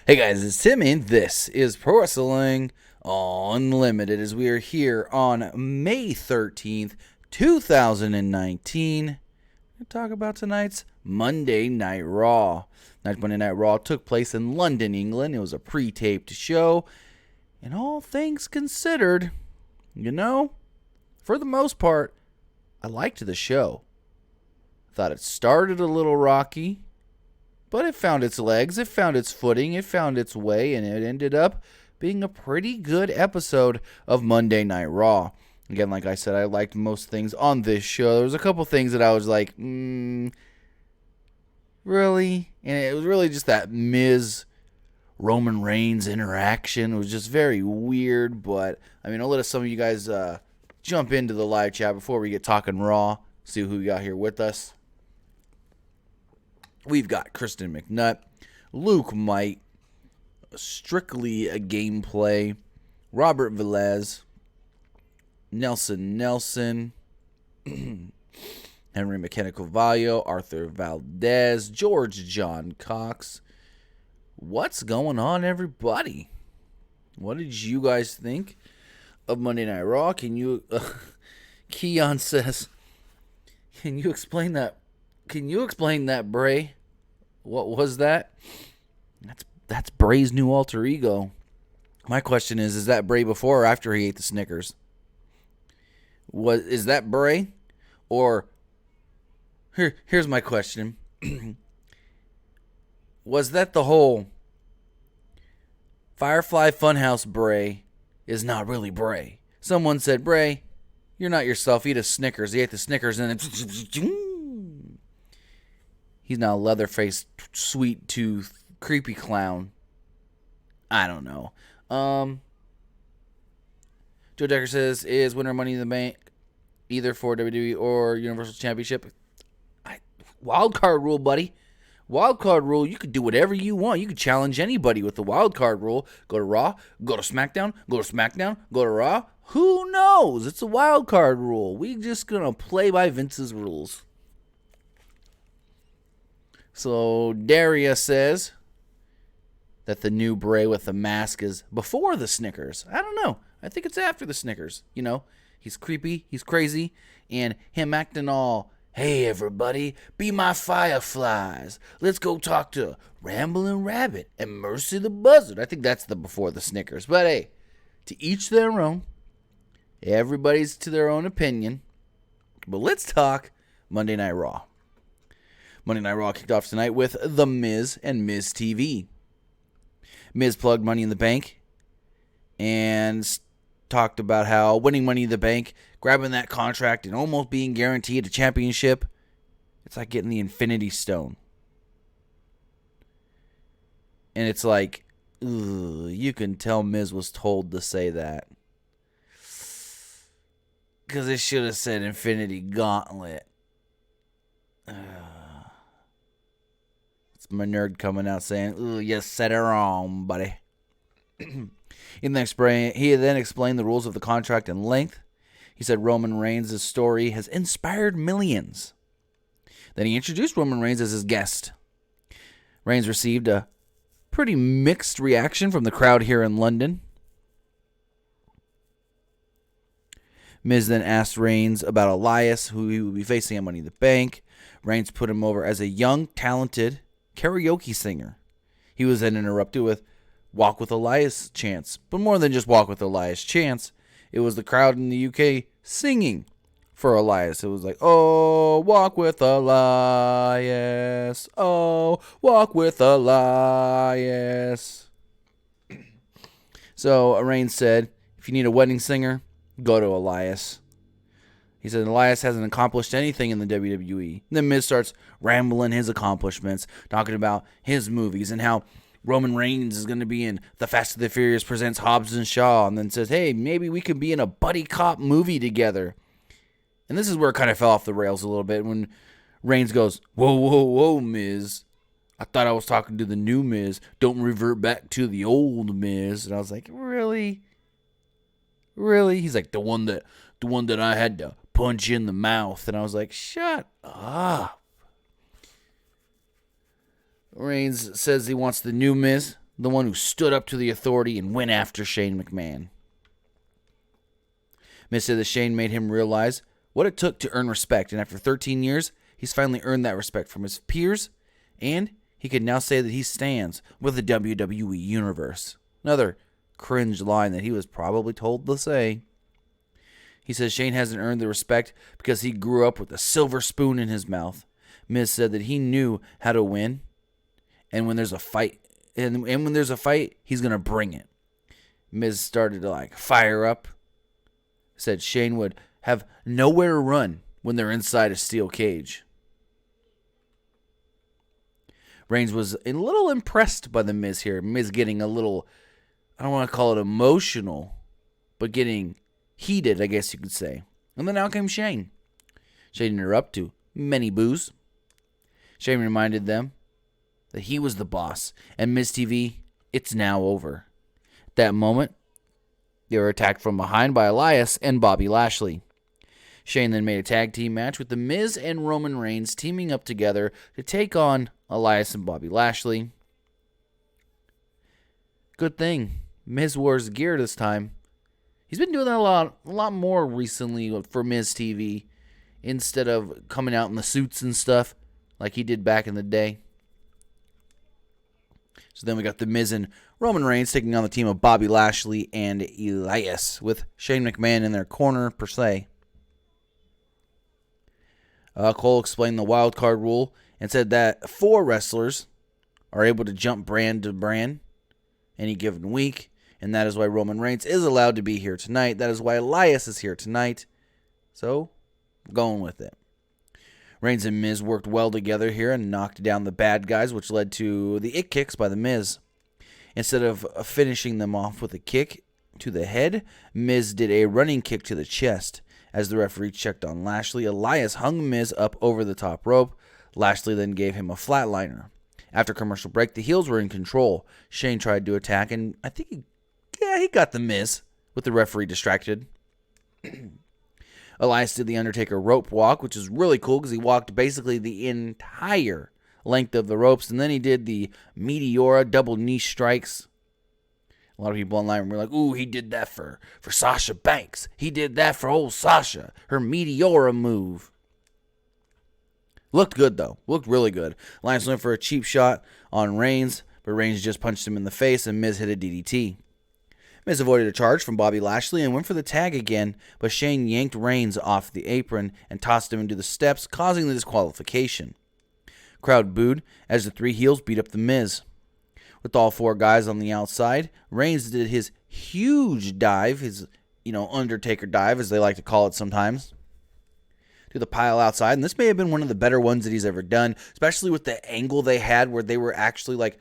Hey guys, it's Timmy, and this is Pro Wrestling Unlimited as we are here on May 13th, 2019 to talk about tonight's Monday Night Raw. Tonight's Monday Night Raw took place in London, England. It was a pre-taped show, and all things considered, for the most part, I liked the show. I thought it started a little rocky, but it found its legs, it found its footing, it found its way, and it ended up being a pretty good episode of Monday Night Raw. Again, like I said, I liked most things on this show. There was a couple things that I was like, really? And it was really just that Miz-Roman Reigns interaction. It was just very weird, but, I'll let some of you guys jump into the live chat before we get talking Raw, see who we got here with us. We've got Kristen McNutt, Luke Might, Strictly a Gameplay, Robert Velez, Nelson, Henry Mechanical Valio, Arthur Valdez, George John Cox. What's going on, everybody? What did you guys think of Monday Night Raw? Can you, Keon says, can you explain that, Bray? What was that? That's Bray's new alter ego. My question is that Bray before or after he ate the Snickers? Is that Bray? Or here's my question. Was that the whole Firefly Funhouse Bray is not really Bray? Someone said, Bray, you're not yourself. Eat a Snickers. He ate the Snickers and then he's now a leather-faced, sweet-tooth, creepy clown. I don't know. Joe Decker says, is winner Money in the Bank either for WWE or Universal Championship? Wild card rule, buddy. Wild card rule, you could do whatever you want. You could challenge anybody with the wild card rule. Go to Raw, go to SmackDown, go to SmackDown, go to Raw. Who knows? It's a wild card rule. We just going to play by Vince's rules. So Daria says that the new Bray with the mask is before the Snickers. I don't know. I think it's after the Snickers. He's creepy, he's crazy, and him acting all, hey everybody, be my fireflies. Let's go talk to Ramblin' Rabbit and Mercy the Buzzard. I think that's the before the Snickers. But hey, to each their own. Everybody's to their own opinion. But let's talk Monday Night Raw. Monday Night Raw kicked off tonight with The Miz and Miz TV. Miz plugged Money in the Bank and talked about how winning Money in the Bank, grabbing that contract, and almost being guaranteed a championship, it's like getting the Infinity Stone. And it's like, you can tell Miz was told to say that. Because it should have said Infinity Gauntlet. My nerd coming out saying, ooh, you said it wrong, buddy. He then explained the rules of the contract in length. He said Roman Reigns' story has inspired millions. Then he introduced Roman Reigns as his guest. Reigns received a pretty mixed reaction from the crowd here in London. Miz then asked Reigns about Elias, who he would be facing at Money in the Bank. Reigns put him over as a young, talented karaoke singer. He was then interrupted with Walk with Elias chants. But more than just Walk with Elias chants, it was the crowd in the UK singing for Elias. It was like, oh, walk with Elias. Oh, walk with Elias. So Reigns said, if you need a wedding singer, go to Elias. He said Elias hasn't accomplished anything in the WWE. Then Miz starts rambling his accomplishments, talking about his movies and how Roman Reigns is going to be in The Fast and the Furious Presents Hobbs and Shaw, and then says, hey, maybe we could be in a buddy cop movie together. And this is where it kind of fell off the rails a little bit when Reigns goes, whoa, Miz. I thought I was talking to the new Miz. Don't revert back to the old Miz. And I was like, really? Really? He's like, the one that I had to punch in the mouth. And I was like, shut up. Reigns says he wants the new Miz the one who stood up to the authority and went after Shane McMahon. Miz said that Shane made him realize what it took to earn respect, and after 13 years, he's finally earned that respect from his peers, and he can now say that he stands with the WWE Universe. Another cringe line that he was probably told to say. He says Shane hasn't earned the respect because he grew up with a silver spoon in his mouth. Miz said that he knew how to win, and when there's a fight, he's gonna bring it. Miz started to fire up. Said Shane would have nowhere to run when they're inside a steel cage. Reigns was a little impressed by the Miz here. Miz getting a little, I don't want to call it emotional, but getting heated, I guess you could say. And then out came Shane. Shane interrupted to many boos. Shane reminded them that he was the boss, and Miz TV, it's now over. At that moment, they were attacked from behind by Elias and Bobby Lashley. Shane then made a tag team match with The Miz and Roman Reigns teaming up together to take on Elias and Bobby Lashley. Good thing Miz wore his gear this time. He's been doing that a lot more recently for Miz TV instead of coming out in the suits and stuff like he did back in the day. So then we got The Miz and Roman Reigns taking on the team of Bobby Lashley and Elias with Shane McMahon in their corner per se. Cole explained the wild card rule and said that 4 wrestlers are able to jump brand to brand any given week, and that is why Roman Reigns is allowed to be here tonight. That is why Elias is here tonight. So, I'm going with it. Reigns and Miz worked well together here and knocked down the bad guys, which led to the it kicks by the Miz. Instead of finishing them off with a kick to the head, Miz did a running kick to the chest. As the referee checked on Lashley, Elias hung Miz up over the top rope. Lashley then gave him a flatliner. After commercial break, the heels were in control. Shane tried to attack, and I think he got the Miz with the referee distracted. Elias did the Undertaker rope walk, which is really cool because he walked basically the entire length of the ropes, and then he did the Meteora double knee strikes. A lot of people online were like, ooh, he did that for Sasha Banks. He did that for old Sasha, her Meteora move. Looked good, though. Looked really good. Elias went for a cheap shot on Reigns, but Reigns just punched him in the face, and Miz hit a DDT. Miz avoided a charge from Bobby Lashley and went for the tag again, but Shane yanked Reigns off the apron and tossed him into the steps, causing the disqualification. Crowd booed as the 3 heels beat up the Miz. With all 4 guys on the outside, Reigns did his huge dive, his Undertaker dive, as they like to call it sometimes, to the pile outside. And this may have been one of the better ones that he's ever done, especially with the angle they had where they were actually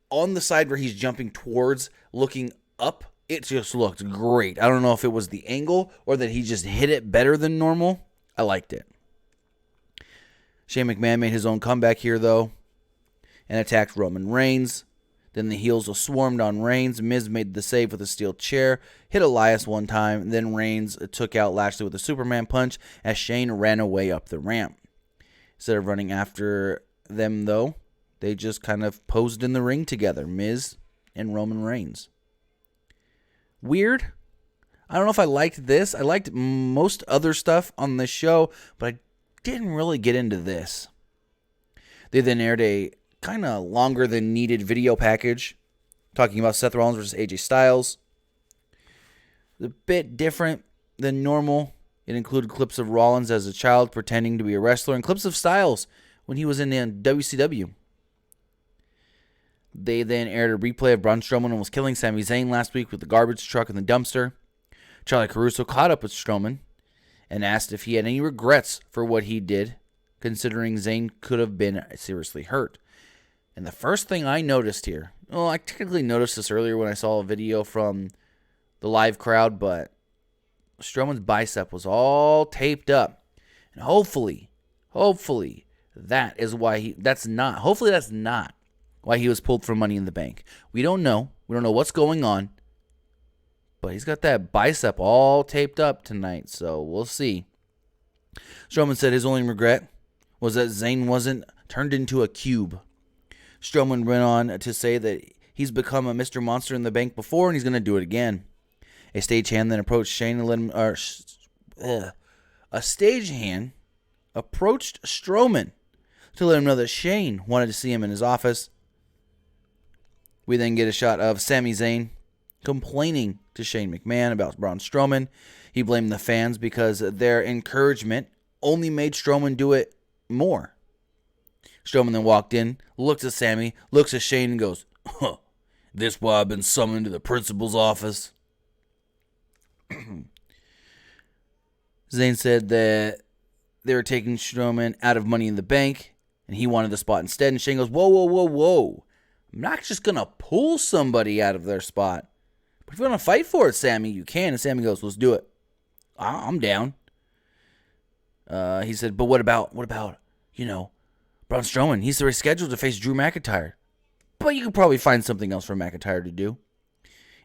on the side where he's jumping towards, looking up. It just looked great. I don't know if it was the angle or that he just hit it better than normal. I liked it. Shane McMahon made his own comeback here, though, and attacked Roman Reigns. Then the heels swarmed on Reigns. Miz made the save with a steel chair, hit Elias one time. Then Reigns took out Lashley with a Superman punch as Shane ran away up the ramp. Instead of running after them, though, they just kind of posed in the ring together, Miz and Roman Reigns. Weird. I don't know if I liked this. I liked most other stuff on this show, but I didn't really get into this. They then aired a kind of longer than needed video package talking about Seth Rollins versus AJ Styles. A bit different than normal. It included clips of Rollins as a child pretending to be a wrestler and clips of Styles when he was in WCW. They then aired a replay of Braun Strowman almost killing Sami Zayn last week with the garbage truck in the dumpster. Charlie Caruso caught up with Strowman and asked if he had any regrets for what he did, considering Zayn could have been seriously hurt. And the first thing I noticed here, I technically noticed this earlier when I saw a video from the live crowd, but Strowman's bicep was all taped up. And hopefully, that's not why he was pulled from Money in the Bank. We don't know. We don't know what's going on. But he's got that bicep all taped up tonight, so we'll see. Strowman said his only regret was that Zayn wasn't turned into a cube. Strowman went on to say that He's become a Mr. Monster in the Bank before, and he's going to do it again. A stagehand then approached Shane and let him... A stagehand approached Strowman to let him know that Shane wanted to see him in his office. We then get a shot of Sami Zayn complaining to Shane McMahon about Braun Strowman. He blamed the fans because their encouragement only made Strowman do it more. Strowman then walked in, looks at Sami, looks at Shane, and goes, "Huh, this why I've been summoned to the principal's office." Zayn said that they were taking Strowman out of Money in the Bank, and he wanted the spot instead. And Shane goes, "Whoa, whoa, whoa, whoa. I'm not just going to pull somebody out of their spot. But if you want to fight for it, Sami, you can." And Sami goes, "Let's do it. I'm down." He said, "But what about, Braun Strowman? He's already scheduled to face Drew McIntyre. But you could probably find something else for McIntyre to do."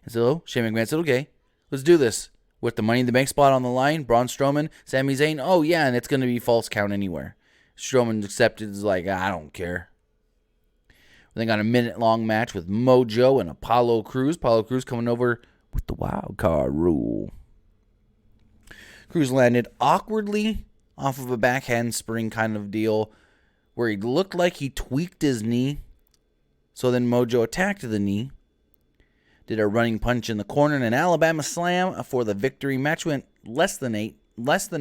And so Shane McMahon said, "Okay, let's do this. With the Money in the Bank spot on the line, Braun Strowman, Sami Zayn, oh yeah, and it's going to be false count anywhere." Strowman accepted, is like, "I don't care." We then got a minute-long match with Mojo and Apollo Crews. Apollo Crews coming over with the wild card rule. Crews landed awkwardly off of a back handspring kind of deal where he looked like he tweaked his knee. So then Mojo attacked the knee, did a running punch in the corner and an Alabama slam for the victory. Match went less than a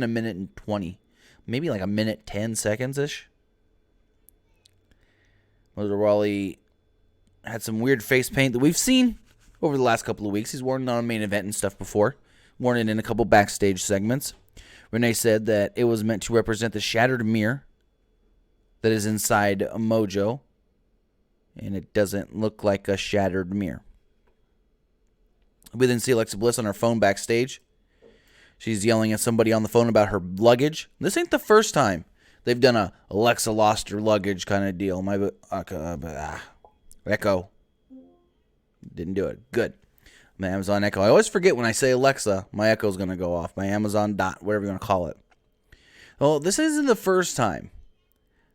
minute and 20. Maybe like a minute 10 seconds-ish. Mojo Rawley had some weird face paint that we've seen over the last couple of weeks. He's worn it on a main event and stuff before. Worn it in a couple backstage segments. Renee said that it was meant to represent the shattered mirror that is inside Mojo. And it doesn't look like a shattered mirror. We then see Alexa Bliss on her phone backstage. She's yelling at somebody on the phone about her luggage. This ain't the first time they've done a Alexa lost her luggage kind of deal. My Echo didn't do it. Good. My Amazon Echo. I always forget when I say Alexa, my Echo's going to go off. My Amazon Dot, whatever you want to call it. Well, this isn't the first time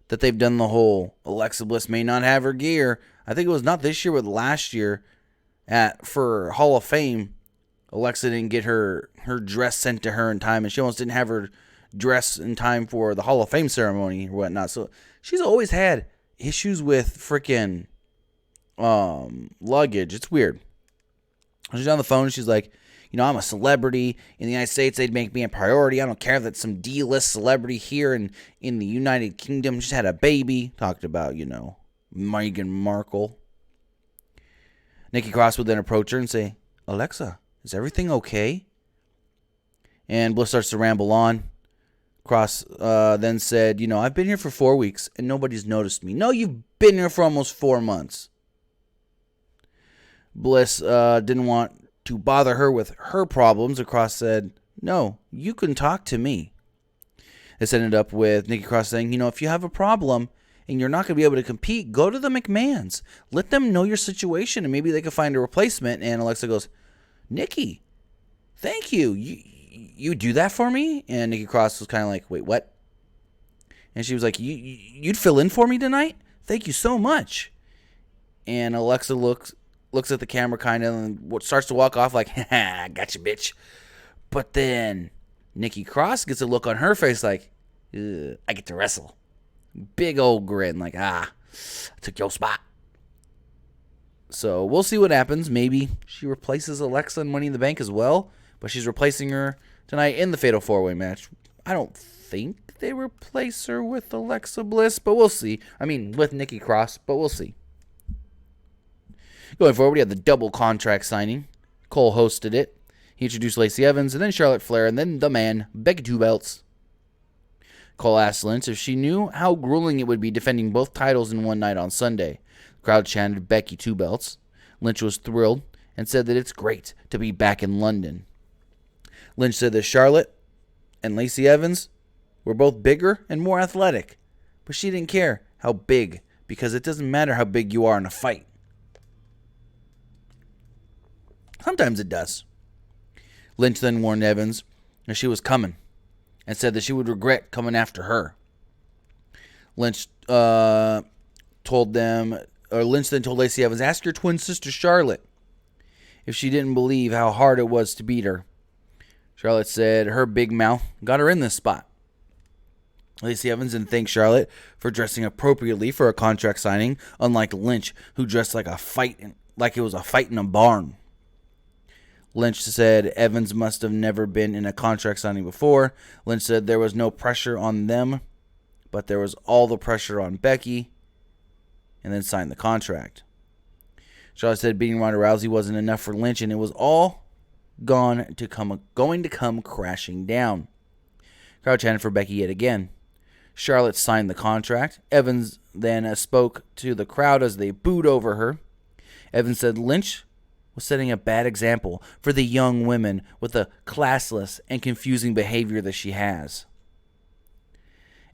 that they've done the whole Alexa Bliss may not have her gear. I think it was not this year, but last year for Hall of Fame. Alexa didn't get her dress sent to her in time, and she almost didn't have her dress in time for the Hall of Fame ceremony or whatnot. So she's always had issues with freaking luggage. It's weird. She's on the phone. She's like, I'm a celebrity. In the United States, they'd make me a priority. I don't care that some D-list celebrity here in the United Kingdom just had a baby. Talked about, Meghan Markle. Nikki Cross would then approach her and say, "Alexa, is everything okay?" And Bliss starts to ramble on. Cross then said, "I've been here for 4 weeks and nobody's noticed me." "No, you've been here for almost 4 months. Bliss didn't want to bother her with her problems. Cross said, "No, you can talk to me." This ended up with Nikki Cross saying, "If you have a problem and you're not going to be able to compete, go to the McMahons. Let them know your situation and maybe they can find a replacement." And Alexa goes, "Nikki, thank you. You do that for me?" And Nikki Cross was kind of like, "Wait, what?" And she was like, "You'd fill in for me tonight? Thank you so much." And Alexa looks at the camera kind of and starts to walk off like, "Ha, gotcha, bitch." But then Nikki Cross gets a look on her face like, "I get to wrestle." Big old grin like, I took your spot. So we'll see what happens. Maybe she replaces Alexa in Money in the Bank as well, but she's replacing her tonight in the Fatal 4-Way match. I don't think they replace her with Alexa Bliss, but we'll see. With Nikki Cross, but we'll see. Going forward, we had the double contract signing. Cole hosted it. He introduced Lacey Evans, and then Charlotte Flair, and then the man, Becky Two Belts. Cole asked Lynch if she knew how grueling it would be defending both titles in one night on Sunday. The crowd chanted Becky Two Belts. Lynch was thrilled and said that it's great to be back in London. Lynch said that Charlotte and Lacey Evans were both bigger and more athletic, but she didn't care how big because it doesn't matter how big you are in a fight. Sometimes it does. Lynch then warned Evans that she was coming and said that she would regret coming after her. Lynch told them Lynch then told Lacey Evans, ask your twin sister Charlotte if she didn't believe how hard it was to beat her. Charlotte said her big mouth got her in this spot. Lacey Evans then thanked Charlotte for dressing appropriately for a contract signing, unlike Lynch, who dressed like it was a fight in a barn. Lynch said Evans must have never been in a contract signing before. Lynch said there was no pressure on them, but there was all the pressure on Becky, and then signed the contract. Charlotte said beating Ronda Rousey wasn't enough for Lynch, and it was all going to come crashing down. Crowd chanted for Becky yet again. Charlotte signed the contract. Evans then spoke to the crowd as they booed over her. Evans said Lynch was setting a bad example for the young women with the classless and confusing behavior that she has.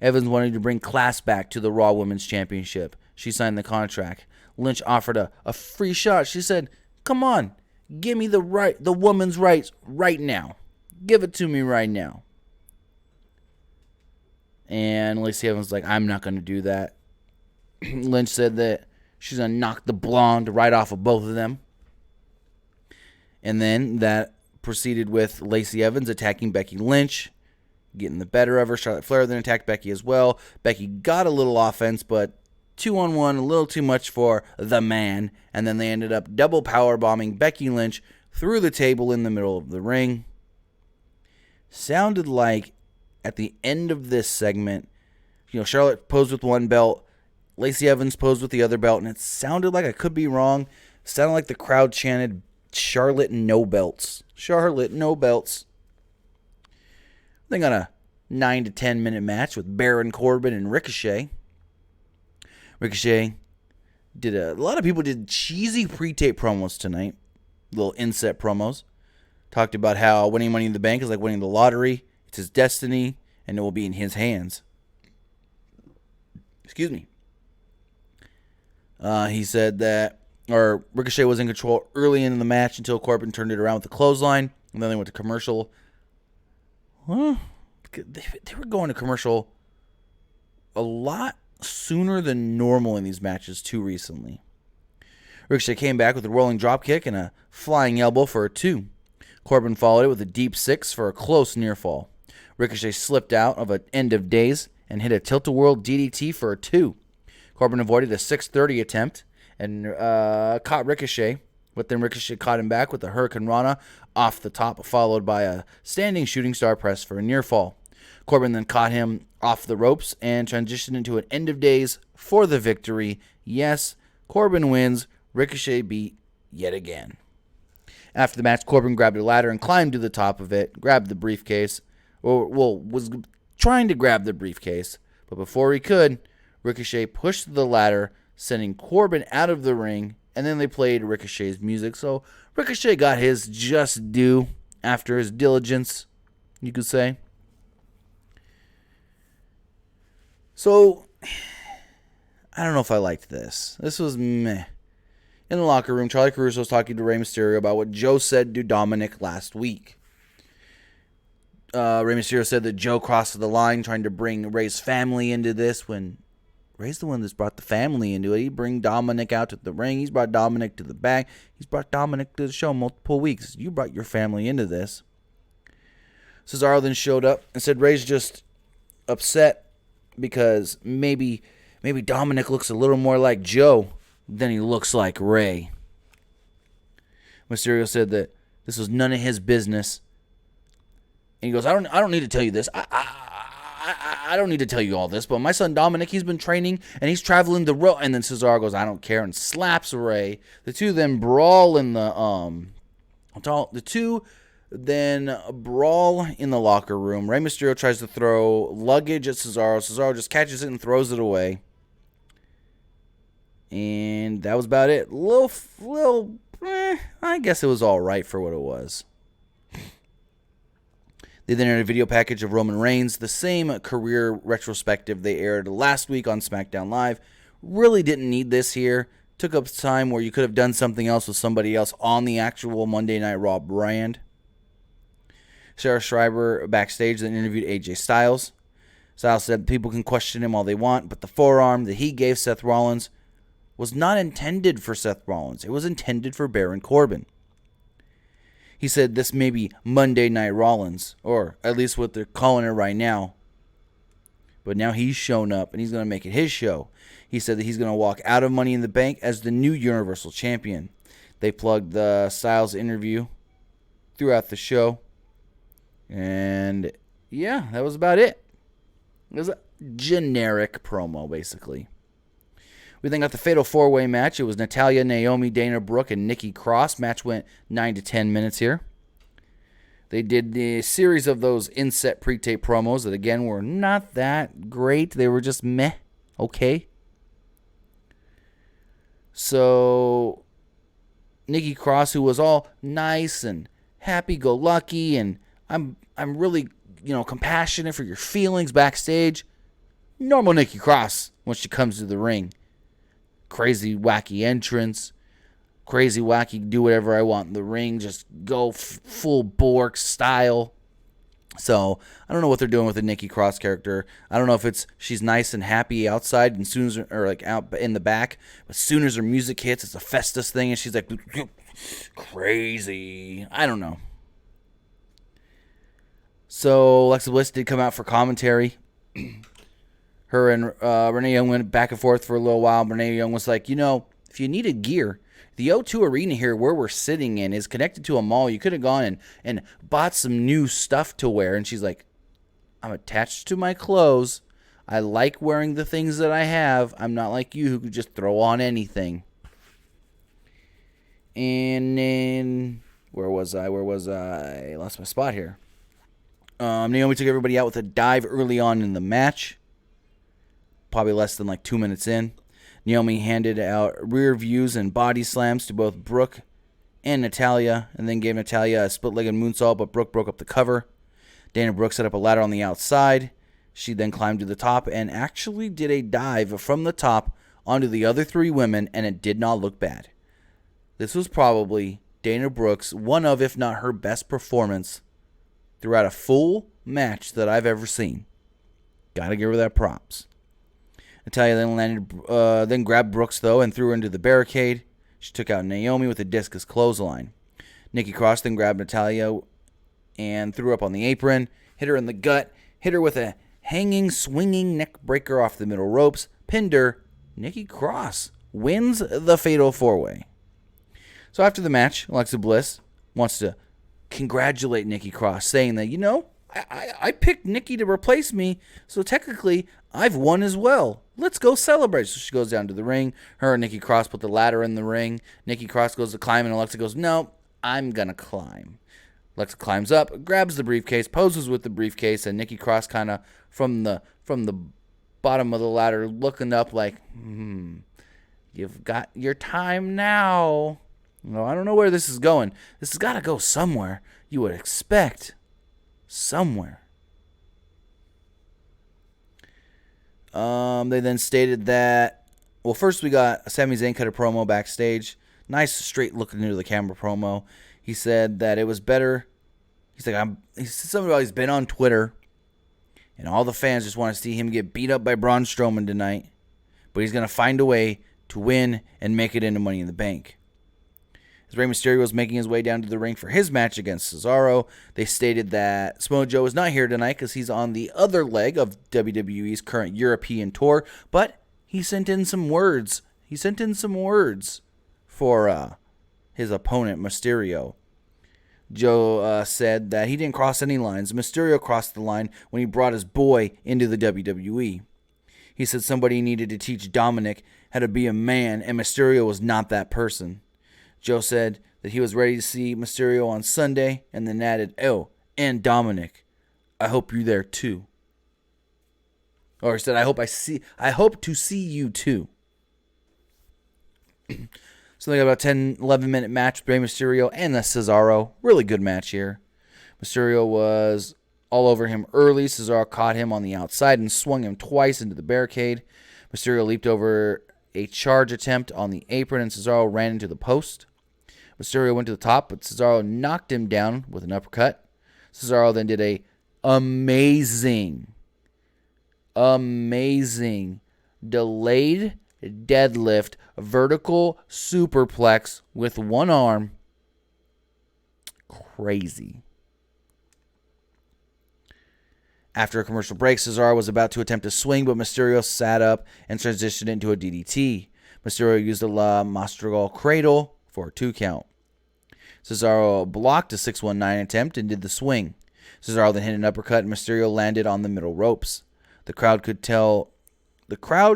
Evans wanted to bring class back to the Raw Women's Championship. She signed the contract. Lynch offered a free shot. She said, come on, give me the woman's rights right now. Give it to me right now. And Lacey Evans was like, I'm not going to do that. Lynch said that she's going to knock the blonde right off of both of them. And then that proceeded with Lacey Evans attacking Becky Lynch, getting the better of her. Charlotte Flair then attacked Becky as well. Becky got a little offense, but 2-on-1, a little too much for the man. And then they ended up double powerbombing Becky Lynch through the table in the middle of the ring. Sounded like at the end of this segment, Charlotte posed with one belt, Lacey Evans posed with the other belt, and it sounded like, I could be wrong, sounded like the crowd chanted, Charlotte no belts. Charlotte no belts. They got a 9 to 10 minute match with Baron Corbin and Ricochet. Ricochet a lot of people did cheesy pre-tape promos tonight. Little inset promos. Talked about how winning Money in the Bank is like winning the lottery. It's his destiny, and it will be in his hands. Excuse me. He said that Ricochet was in control early in the match until Corbin turned it around with the clothesline, and then they went to commercial. They were going to commercial a lot sooner than normal in these matches too recently. Ricochet came back with a rolling dropkick and a flying elbow for a 2. Corbin followed it with a deep 6 for a close near fall. Ricochet slipped out of an end of days and hit a tilt-a-whirl DDT for a 2. Corbin avoided a 630 attempt and caught Ricochet, but then Ricochet caught him back with a Hurricane Rana off the top, followed by a standing shooting star press for a near fall. Corbin then caught him off the ropes and transitioned into an end of days for the victory. Yes, Corbin wins. Ricochet beat yet again. After the match, Corbin grabbed a ladder and climbed to the top of it, grabbed the briefcase, was trying to grab the briefcase, but before he could, Ricochet pushed the ladder, sending Corbin out of the ring, and then they played Ricochet's music. So Ricochet got his just due after his diligence, you could say. So, I don't know if I liked this. This was meh. In the locker room, Charlie Caruso was talking to Rey Mysterio about what Joe said to Dominic last week. Rey Mysterio said that Joe crossed the line trying to bring Rey's family into this when Rey's the one that's brought the family into it. He bring Dominic out to the ring. He's brought Dominic to the back. He's brought Dominic to the show multiple weeks. You brought your family into this. Cesaro then showed up and said Rey's just upset because maybe Dominic looks a little more like Joe than he looks like Rey. Mysterio said that this was none of his business. And he goes, I don't need to tell you this. I don't need to tell you all this, but my son Dominic, he's been training and he's traveling the road. And then Cesaro goes, I don't care, and slaps Rey. The two then brawl in the locker room. Rey Mysterio tries to throw luggage at Cesaro. Cesaro just catches it and throws it away. And that was about it. I guess it was all right for what it was. They then aired a video package of Roman Reigns, the same career retrospective they aired last week on SmackDown Live. Really didn't need this here. Took up time where you could have done something else with somebody else on the actual Monday Night Raw brand. Sarah Schreiber backstage then interviewed AJ Styles. Styles said people can question him all they want, but the forearm that he gave Seth Rollins was not intended for Seth Rollins. It was intended for Baron Corbin. He said this may be Monday Night Rollins, or at least what they're calling it right now. But now he's shown up, and he's going to make it his show. He said that he's going to walk out of Money in the Bank as the new Universal Champion. They plugged the Styles interview throughout the show. And yeah, that was about it. It was a generic promo, basically. We then got the Fatal 4-Way match. It was Natalya, Naomi, Dana Brooke, and Nikki Cross. Match went 9 to 10 minutes here. They did the series of those inset pre-tape promos that, again, were not that great. They were just meh. Okay. So, Nikki Cross, who was all nice and happy-go-lucky, and I'm really, compassionate for your feelings backstage. Normal Nikki Cross when she comes to the ring. Crazy, wacky entrance. Crazy, wacky, do whatever I want in the ring. Just go full Bork style. So, I don't know what they're doing with the Nikki Cross character. I don't know if she's nice and happy outside and soon as, or like out in the back. But as soon as her music hits, it's a Festus thing and she's like crazy. I don't know. So, Alexa Bliss did come out for commentary. Her and Renee Young went back and forth for a little while. Renee Young was like, if you needed gear, the O2 Arena here where we're sitting in is connected to a mall. You could have gone and bought some new stuff to wear. And she's like, I'm attached to my clothes. I like wearing the things that I have. I'm not like you who could just throw on anything. And then, where was I? I lost my spot here. Naomi took everybody out with a dive early on in the match. Probably less than 2 minutes in. Naomi handed out rear views and body slams to both Brooke and Natalya, and then gave Natalya a split-legged moonsault, but Brooke broke up the cover. Dana Brooke set up a ladder on the outside. She then climbed to the top and actually did a dive from the top onto the other three women, and it did not look bad. This was probably Dana Brooke's one of, if not her best performance throughout a full match that I've ever seen. Gotta give her that props. Natalya then grabbed Brooks, though, and threw her into the barricade. She took out Naomi with a discus clothesline. Nikki Cross then grabbed Natalya and threw her up on the apron, hit her in the gut, hit her with a hanging, swinging neck breaker off the middle ropes, pinned her. Nikki Cross wins the Fatal 4-Way. So after the match, Alexa Bliss wants to congratulate Nikki Cross, saying that, I picked Nikki to replace me, so technically I've won as well. Let's go celebrate. So she goes down to the ring. Her and Nikki Cross put the ladder in the ring. Nikki Cross goes to climb, and Alexa goes, no, I'm going to climb. Alexa climbs up, grabs the briefcase, poses with the briefcase, and Nikki Cross kind of from the bottom of the ladder looking up like, you've got your time now. No, I don't know where this is going. This has got to go somewhere. You would expect somewhere. They then stated that, well, first we got Sami Zayn cut a promo backstage. Nice, straight looking into the camera promo. He said that it was better. He said something about he's been on Twitter, and all the fans just want to see him get beat up by Braun Strowman tonight, but he's going to find a way to win and make it into Money in the Bank. As Rey Mysterio was making his way down to the ring for his match against Cesaro, they stated that Samoa Joe is not here tonight because he's on the other leg of WWE's current European tour, but he sent in some words. He sent in some words for his opponent, Mysterio. Joe said that he didn't cross any lines. Mysterio crossed the line when he brought his boy into the WWE. He said somebody needed to teach Dominic how to be a man, and Mysterio was not that person. Joe said that he was ready to see Mysterio on Sunday, and then added, and Dominic, I hope you're there too. Or he said, I hope to see you too. So they got about a 11-minute match with Rey Mysterio and the Cesaro. Really good match here. Mysterio was all over him early. Cesaro caught him on the outside and swung him twice into the barricade. Mysterio leaped over a charge attempt on the apron, and Cesaro ran into the post. Mysterio went to the top, but Cesaro knocked him down with an uppercut. Cesaro then did a amazing delayed deadlift, vertical superplex with one arm. Crazy. After a commercial break, Cesaro was about to attempt a swing, but Mysterio sat up and transitioned into a DDT. Mysterio used a La Maestral Cradle for a 2 count. Cesaro blocked a 619 attempt and did the swing. Cesaro then hit an uppercut, and Mysterio landed on the middle ropes. The crowd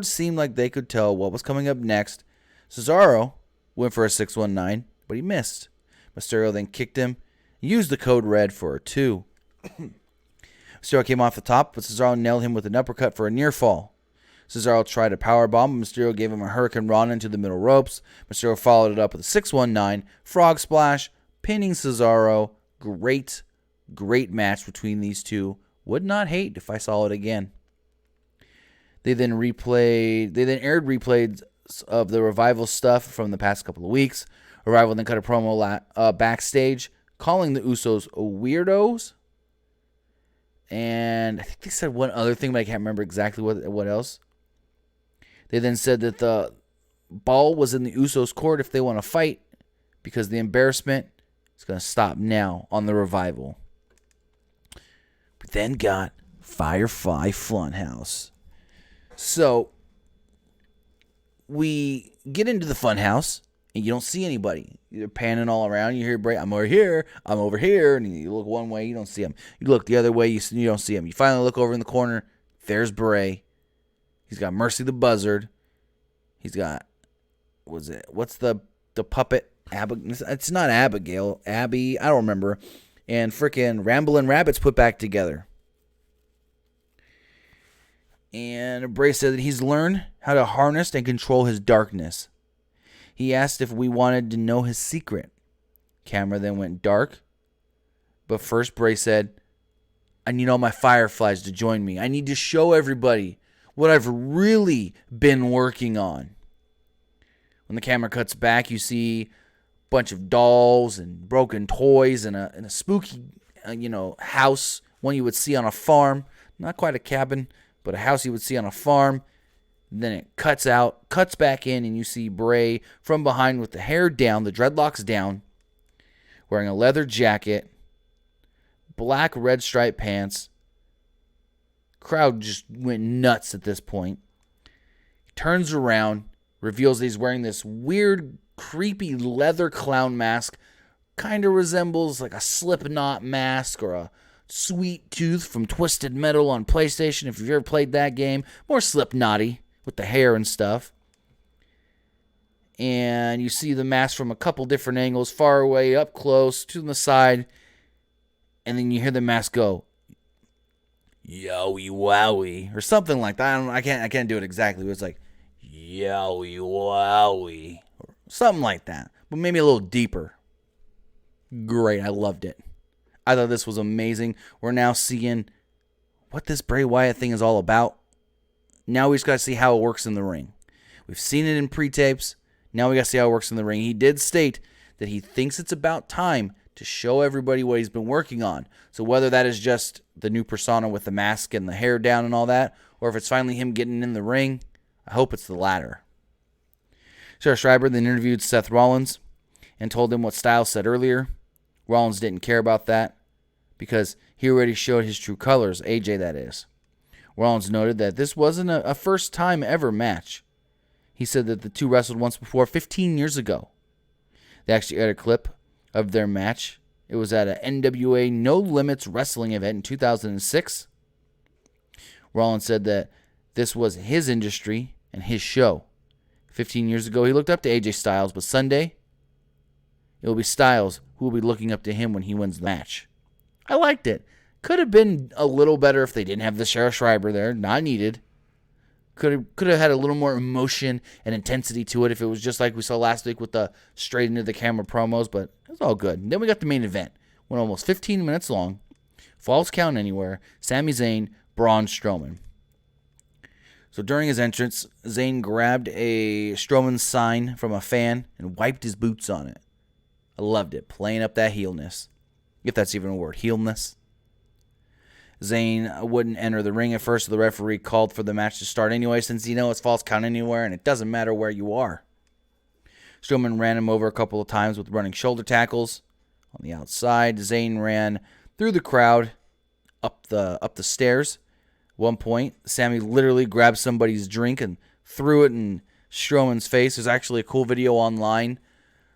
seemed like they could tell what was coming up next. Cesaro went for a 619, but he missed. Mysterio then kicked him, used the code red for a 2. Mysterio came off the top, but Cesaro nailed him with an uppercut for a near fall. Cesaro tried a powerbomb, but Mysterio gave him a Hurricane Rana into the middle ropes. Mysterio followed it up with a 619, frog splash, pinning Cesaro. Great match between these two. Would not hate if I saw it again. They then aired replays of the Revival stuff from the past couple of weeks. Revival then cut a promo backstage, calling the Usos weirdos. And I think they said one other thing, but I can't remember exactly what else. They then said that the ball was in the Usos' court if they want to fight, because the embarrassment is going to stop now on the Revival. But then got Firefly Funhouse. So we get into the Funhouse, and you don't see anybody. You're panning all around. You hear Bray, I'm over here, and you look one way, you don't see him. You look the other way, you don't see him. You finally look over in the corner, there's Bray. He's got Mercy the Buzzard. He's got, what's the puppet? It's not Abigail. Abby, I don't remember. And frickin' Ramblin' Rabbits put back together. And Bray said that he's learned how to harness and control his darkness. He asked if we wanted to know his secret. Camera then went dark. But first Bray said, I need all my Fireflies to join me. I need to show everybody what I've really been working on. When the camera cuts back, you see a bunch of dolls and broken toys and a spooky, house. One you would see on a farm. Not quite a cabin, but a house you would see on a farm. Then it cuts back in, and you see Bray from behind with the hair down, the dreadlocks down, wearing a leather jacket, black red striped pants. Crowd just went nuts at this point. He turns around, reveals that he's wearing this weird, creepy leather clown mask. Kind of resembles like a Slipknot mask or a Sweet Tooth from Twisted Metal on PlayStation, if you've ever played that game. More Slipknot-y with the hair and stuff. And you see the mask from a couple different angles, far away, up close, to the side. And then you hear the mask go, Yowie, Wowie, or something like that. I can't do it exactly, but it's like, Yowie, Wowie, or something like that. But maybe a little deeper. Great, I loved it. I thought this was amazing. We're now seeing what this Bray Wyatt thing is all about. Now we just got to see how it works in the ring. We've seen it in pre-tapes. Now we got to see how it works in the ring. He did state that he thinks it's about time to show everybody what he's been working on. So whether that is just the new persona with the mask and the hair down and all that, or if it's finally him getting in the ring, I hope it's the latter. Sarah Schreiber then interviewed Seth Rollins and told him what Styles said earlier. Rollins didn't care about that because he already showed his true colors, AJ that is. Rollins noted that this wasn't a first-time ever match. He said that the two wrestled once before, 15 years ago. They actually aired a clip of their match. It was at an NWA No Limits wrestling event in 2006. Rollins said that this was his industry and his show. 15 years ago, he looked up to AJ Styles, but Sunday, it will be Styles who will be looking up to him when he wins the match. I liked it. Could have been a little better if they didn't have the Sarah Schreiber there. Not needed. Could have had a little more emotion and intensity to it if it was just like we saw last week with the straight into the camera promos, but it's all good. And then we got the main event. Went almost 15 minutes long. Falls count anywhere. Sami Zayn, Braun Strowman. So during his entrance, Zayn grabbed a Strowman sign from a fan and wiped his boots on it. I loved it. Playing up that heelness. If that's even a word. Heelness. Zayn wouldn't enter the ring at first, so the referee called for the match to start anyway, since it's false count anywhere, and it doesn't matter where you are. Strowman ran him over a couple of times with running shoulder tackles. On the outside, Zayn ran through the crowd up the stairs. At one point, Sami literally grabbed somebody's drink and threw it in Strowman's face. There's actually a cool video online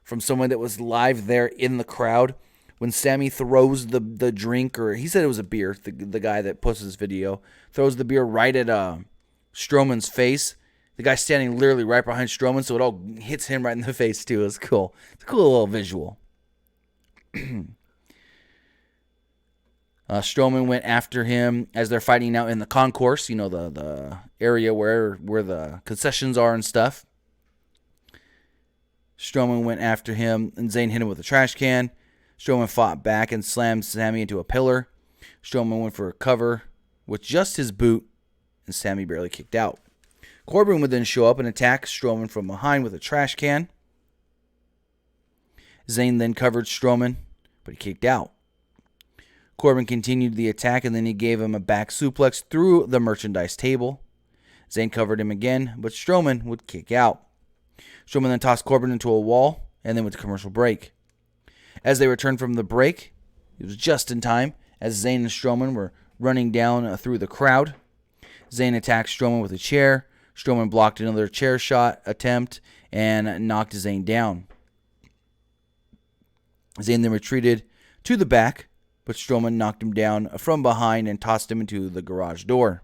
from someone that was live there in the crowd when Sami throws the drink, or he said it was a beer, the guy that posts this video, throws the beer right at Strowman's face. The guy's standing literally right behind Strowman, so it all hits him right in the face, too. It's cool. It's a cool little visual. Strowman went after him as they're fighting out in the concourse, the area where the concessions are and stuff. Strowman went after him, and Zayn hit him with a trash can. Strowman fought back and slammed Sami into a pillar. Strowman went for a cover with just his boot, and Sami barely kicked out. Corbin would then show up and attack Strowman from behind with a trash can. Zayn then covered Strowman, but he kicked out. Corbin continued the attack, and then he gave him a back suplex through the merchandise table. Zayn covered him again, but Strowman would kick out. Strowman then tossed Corbin into a wall, and then went to commercial break. As they returned from the break, it was just in time, as Zayn and Strowman were running down through the crowd. Zayn attacked Strowman with a chair. Strowman blocked another chair shot attempt and knocked Zayn down. Zayn then retreated to the back, but Strowman knocked him down from behind and tossed him into the garage door.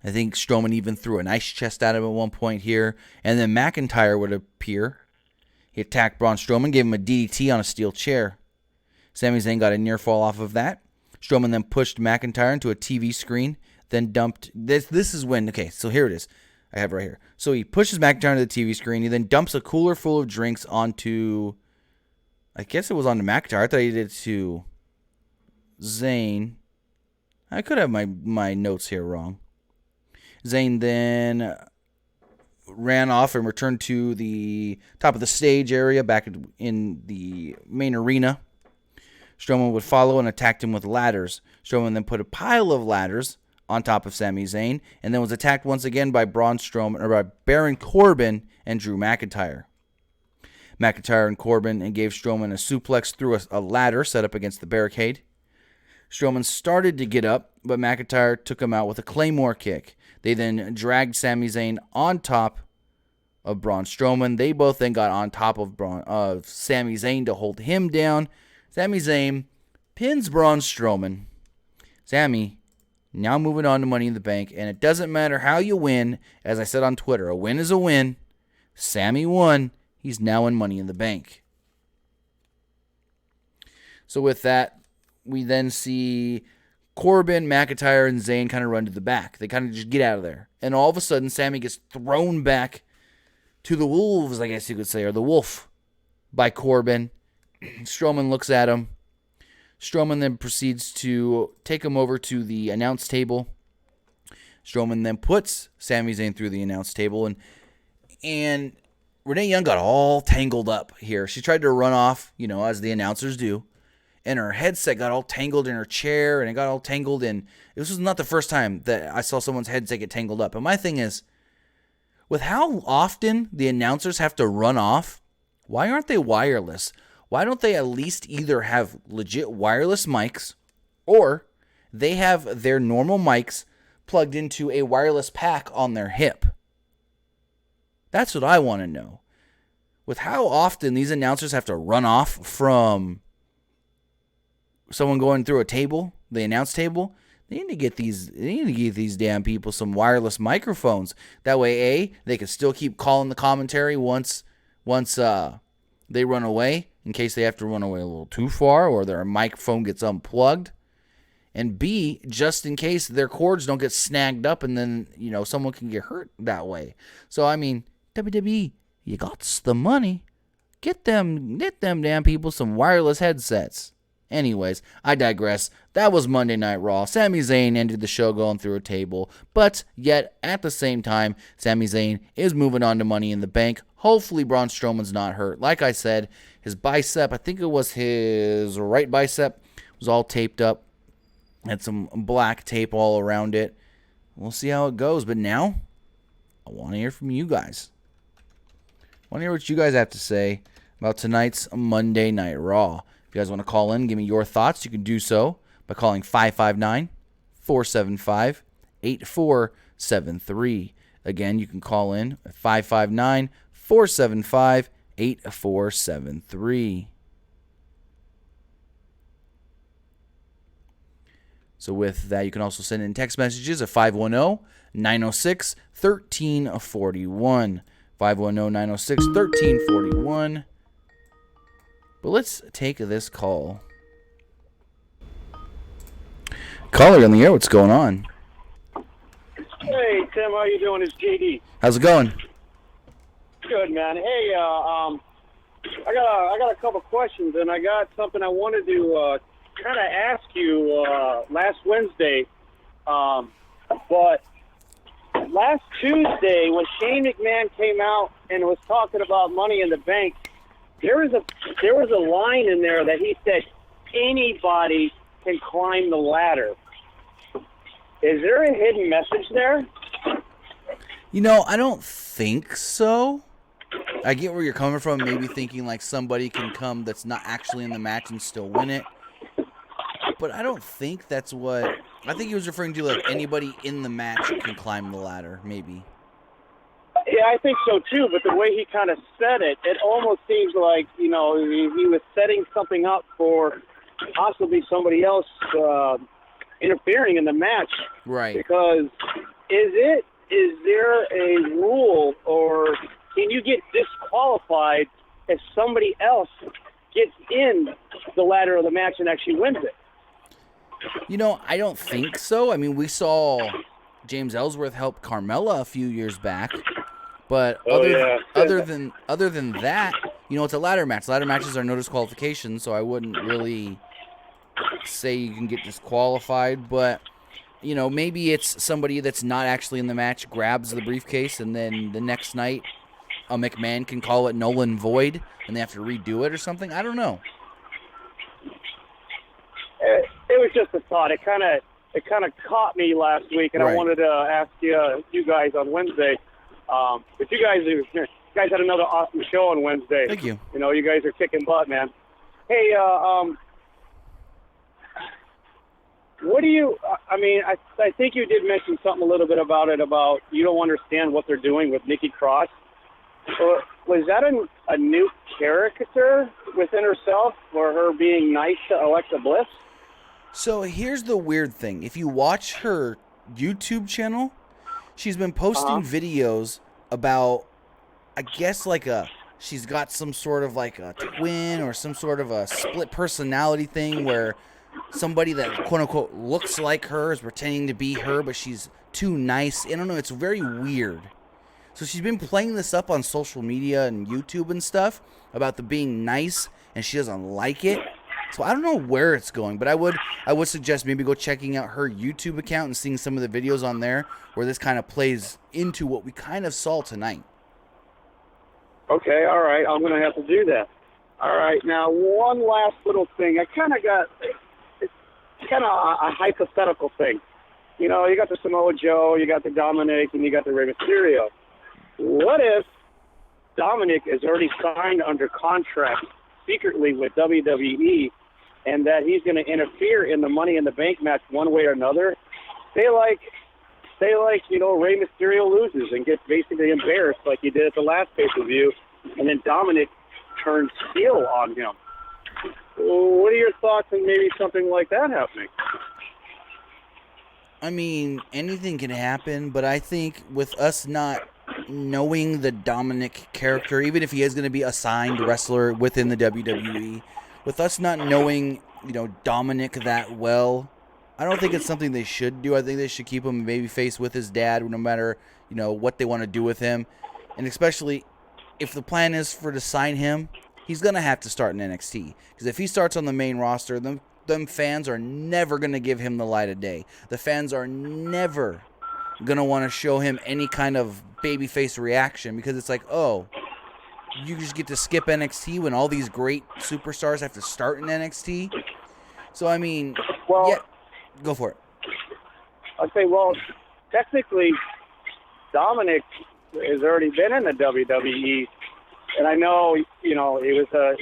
I think Strowman even threw an ice chest at him at one point here, and then McIntyre would appear. He attacked Braun Strowman, gave him a DDT on a steel chair. Sami Zayn got a near fall off of that. Strowman then pushed McIntyre into a TV screen, then dumped... This is when... Okay, so here it is. I have it right here. So he pushes McIntyre into the TV screen. He then dumps a cooler full of drinks onto... I guess it was onto McIntyre. I thought he did it to Zayn. I could have my notes here wrong. Zayn then ran off and returned to the top of the stage area back in the main arena. Strowman would follow and attacked him with ladders. Strowman then put a pile of ladders on top of Sami Zayn, and then was attacked once again by Braun Strowman, or by Baron Corbin and Drew McIntyre. McIntyre and Corbin and gave Strowman a suplex through a ladder set up against the barricade. Strowman started to get up, but McIntyre took him out with a Claymore kick. They then dragged Sami Zayn on top of Braun Strowman. They both then got on top of Sami Zayn to hold him down. Sami Zayn pins Braun Strowman. Sami now moving on to Money in the Bank, and it doesn't matter how you win. As I said on Twitter, a win is a win. Sami won. He's now in Money in the Bank. So with that, we then see Corbin, McIntyre, and Zayn kind of run to the back. They kind of just get out of there. And all of a sudden, Sami gets thrown back to the wolves, I guess you could say, or the wolf, by Corbin. Strowman looks at him. Strowman then proceeds to take him over to the announce table. Strowman then puts Sami Zayn through the announce table. And Renee Young got all tangled up here. She tried to run off, as the announcers do. And her headset got all tangled in her chair, and it got all tangled in. This was not the first time that I saw someone's headset get tangled up. And my thing is, with how often the announcers have to run off, why aren't they wireless? Why don't they at least either have legit wireless mics, or they have their normal mics plugged into a wireless pack on their hip? That's what I want to know. With how often these announcers have to run off from someone going through a table, the announce table, they need to get these damn people some wireless microphones. That way, they can still keep calling the commentary once they run away, in case they have to run away a little too far or their microphone gets unplugged. And B, just in case their cords don't get snagged up and then, someone can get hurt that way. So, WWE, you got the money. Get them damn people some wireless headsets. Anyways, I digress. That was Monday Night Raw. Sami Zayn ended the show going through a table, but yet at the same time, Sami Zayn is moving on to Money in the Bank. Hopefully Braun Strowman's not hurt. Like I said, his bicep, I think it was his right bicep, was all taped up. Had some black tape all around it. We'll see how it goes. But now, I want to hear from you guys. I want to hear what you guys have to say about tonight's Monday Night Raw. If you guys want to call in, give me your thoughts, you can do so by calling 559-475-8473. Again, you can call in at 559-475-8473. So with that, you can also send in text messages at 510-906-1341. 510-906-1341. But let's take this call. Caller on the air, what's going on? Hey, Tim, how you doing? It's JD. How's it going? Good, man. Hey, I got a couple questions, and I got something I wanted to kind of ask you last Wednesday. But last Tuesday, when Shane McMahon came out and was talking about Money in the Bank, there was a line in there that he said anybody can climb the ladder. Is there a hidden message there? You know, I don't think so. I get where you're coming from, maybe thinking like somebody can come that's not actually in the match and still win it. But I don't think that's what... I think he was referring to like anybody in the match can climb the ladder, maybe. Yeah, I think so too, but the way he kind of said it, it almost seems like, you know, he was setting something up for possibly somebody else interfering in the match. Right. Because is there a rule, or can you get disqualified if somebody else gets in the ladder of the match and actually wins it? You know, I don't think so. I mean, we saw James Ellsworth help Carmella a few years back, but other than that, you know, it's a ladder match. Ladder matches are no disqualification, so I wouldn't really say you can get disqualified. But you know, maybe it's somebody that's not actually in the match grabs the briefcase, and then the next night, a McMahon can call it null and void, and they have to redo it or something. I don't know. It was just a thought. It kind of caught me last week, and Right. I wanted to ask you guys on Wednesday. But you guys had another awesome show on Wednesday. Thank you. You know, you guys are kicking butt, man. Hey, what do you? I mean, I think you did mention something a little bit about it. About you don't understand what they're doing with Nikki Cross. Was that a new caricature within herself, for her being nice to Alexa Bliss? So here's the weird thing. If you watch her YouTube channel, she's been posting videos about, I guess, she's got some sort of like a twin or some sort of a split personality thing where somebody that quote unquote looks like her is pretending to be her, but she's too nice. I don't know. It's very weird. So she's been playing this up on social media and YouTube and stuff about the being nice, and she doesn't like it. So I don't know where it's going, but I would suggest maybe go checking out her YouTube account and seeing some of the videos on there where this kind of plays into what we kind of saw tonight. Okay, all right. I'm going to have to do that. All right. Now, one last little thing. It's kind of a hypothetical thing. You know, you got the Samoa Joe, you got the Dominic, and you got the Rey Mysterio. What if Dominic is already signed under contract secretly with WWE, and that he's going to interfere in the Money in the Bank match one way or another? Say like, you know, Rey Mysterio loses and gets basically embarrassed like he did at the last pay-per-view, and then Dominic turns heel on him. What are your thoughts on maybe something like that happening? I mean, anything can happen, but I think with us not knowing the Dominic character, even if he is going to be a signed wrestler within the WWE, with us not knowing, you know, Dominic that well, I don't think it's something they should do. I think they should keep him babyface with his dad, no matter, you know, what they want to do with him. And especially if the plan is to sign him, he's going to have to start in NXT. Because if he starts on the main roster, them fans are never going to give him the light of day. The fans are never going to want to show him any kind of babyface reaction, because it's like, oh, you just get to skip NXT when all these great superstars have to start in NXT. So, I mean, well, yeah. Go for it. I'd say, well, technically, Dominic has already been in the WWE, and I know, he was a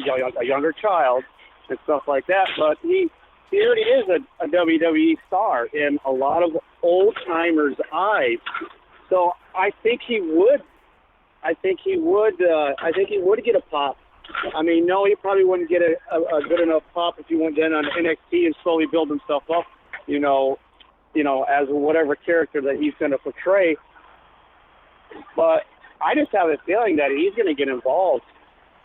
younger child and stuff like that, but he already is a WWE star in a lot of old-timers' eyes. So I think he would get a pop. I mean, no, he probably wouldn't get a good enough pop if he went in on NXT and slowly build himself up, as whatever character that he's going to portray. But I just have a feeling that he's going to get involved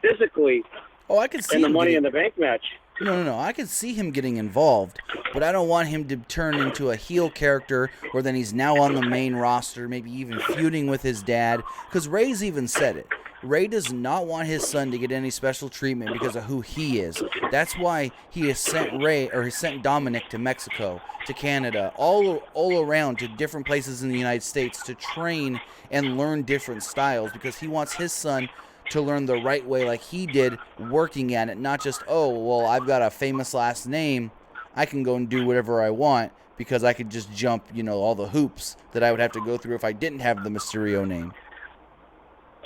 physically I could see in the Money in the Bank match. No. I could see him getting involved, but I don't want him to turn into a heel character where then he's now on the main roster, maybe even feuding with his dad, because Ray's even said it. Ray does not want his son to get any special treatment because of who he is. That's why he has sent Dominic to Mexico, to Canada, all around to different places in the United States to train and learn different styles, because he wants his son to learn the right way like he did, working at it, not just, I've got a famous last name, I can go and do whatever I want because I could just jump, all the hoops that I would have to go through if I didn't have the Mysterio name.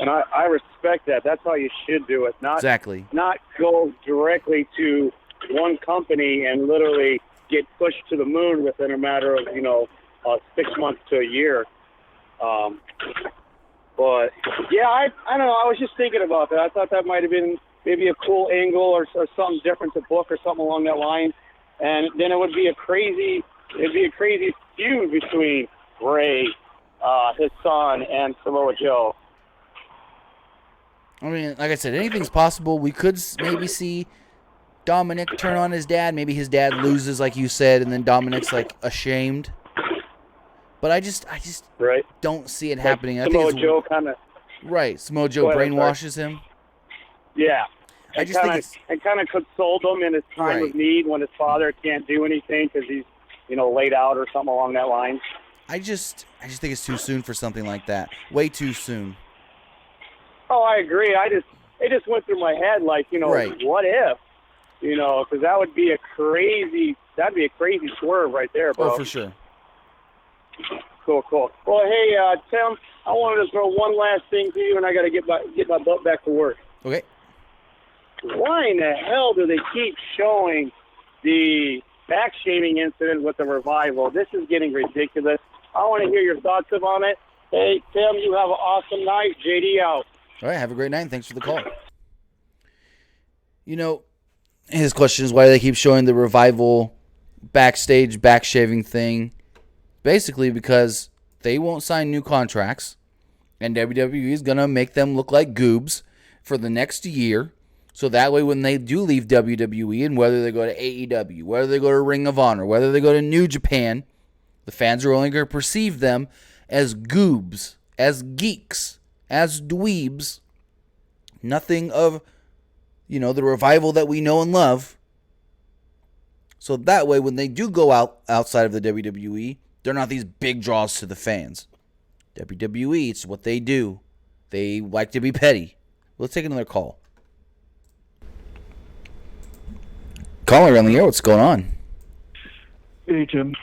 And I respect that. That's how you should do it. Exactly. Not go directly to one company and literally get pushed to the moon within a matter of, 6 months to a year. But, yeah, I don't know. I was just thinking about that. I thought that might have been maybe a cool angle or something different to book or something along that line. And then it would be a crazy feud between Bray, his son, and Samoa Joe. I mean, like I said, anything's possible. We could maybe see Dominic turn on his dad. Maybe his dad loses, like you said, and then Dominic's, ashamed. But I just right. don't see it happening. Samoa Joe kind of... Right, Samoa Joe brainwashes him. Yeah. And kind of consoled him in his time of need when his father can't do anything because he's, laid out or something along that line. I just think it's too soon for something like that. Way too soon. Oh, I agree. It just went through my head what if? Because that would be a crazy swerve right there, bro. Oh, for sure. Cool. Well, hey, Tim, I wanted to throw one last thing to you, and I got to get my butt back to work. Okay. Why in the hell do they keep showing the back-shaming incident with the Revival? This is getting ridiculous. I want to hear your thoughts on it. Hey, Tim, you have an awesome night. JD out. All right, have a great night, and thanks for the call. His question is why do they keep showing the Revival backstage back-shaving thing. Basically because they won't sign new contracts, and WWE is going to make them look like goobs for the next year. So that way when they do leave WWE, and whether they go to AEW, whether they go to Ring of Honor, whether they go to New Japan, the fans are only going to perceive them as goobs, as geeks, as dweebs. Nothing of, the Revival that we know and love. So that way when they do go outside of the WWE, they're not these big draws to the fans. WWE, it's what they do. They like to be petty. Let's take another call. Caller on the air, what's going on? Hey, Tim.